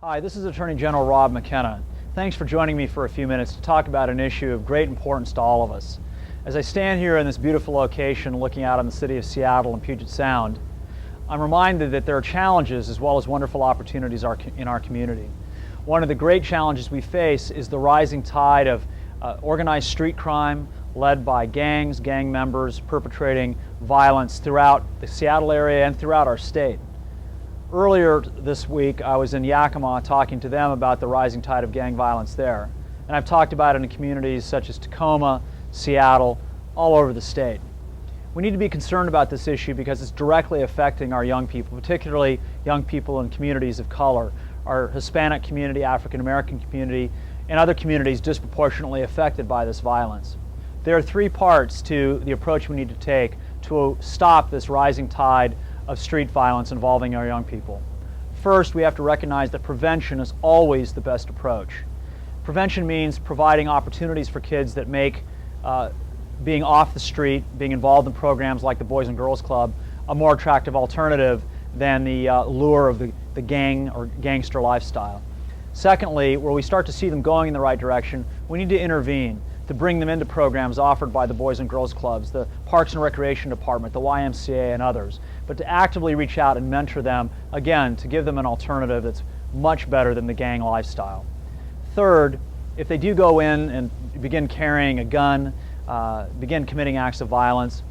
Hi, this is Attorney General Rob Mckenna. Thanks for joining me for a few minutes to talk about an issue of great importance to all of us. As I stand here in this beautiful location looking out on the city of Seattle and Puget Sound, I'm reminded that there are challenges as well as wonderful opportunities in our community. One of the great challenges we face is the rising tide of organized street crime led by gangs, gang members perpetrating violence throughout the Seattle area and throughout our state. Earlier this week, I was in Yakima talking to them about the rising tide of gang violence there. And I've talked about it in communities such as Tacoma, Seattle, all over the state. We need to be concerned about this issue because it's directly affecting our young people, particularly young people in communities of color, our Hispanic community, African American community, and other communities disproportionately affected by this violence. There are three parts to the approach we need to take to stop this rising tide of street violence involving our young people. First, we have to recognize that prevention is always the best approach. Prevention means providing opportunities for kids that make being off the street, being involved in programs like the Boys and Girls Club, a more attractive alternative than the lure of the gang or gangster lifestyle. Secondly, where we start to see them going in the right direction, we need to intervene to bring them into programs offered by the Boys and Girls Clubs, the Parks and Recreation Department, the YMCA, and others, but to actively reach out and mentor them, again, to give them an alternative that's much better than the gang lifestyle. Third, if they do go in and begin carrying a gun, begin committing acts of violence,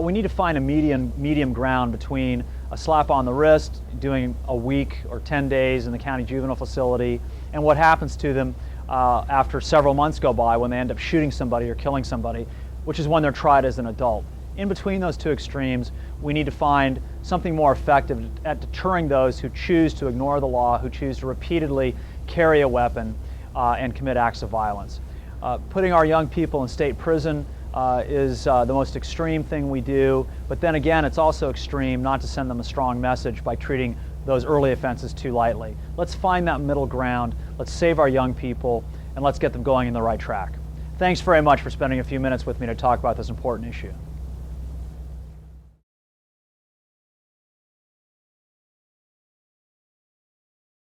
we need to find a medium ground between a slap on the wrist, doing a week or 10 days in the county juvenile facility, and what happens to them after several months go by when they end up shooting somebody or killing somebody, which is when they're tried as an adult. In between those two extremes, we need to find something more effective at deterring those who choose to ignore the law, who choose to repeatedly carry a weapon and commit acts of violence. Putting our young people in state prison is the most extreme thing we do, but then again, it's also extreme not to send them a strong message by treating those early offenses too lightly. Let's find that middle ground, let's save our young people, and let's get them going in the right track. Thanks very much for spending a few minutes with me to talk about this important issue.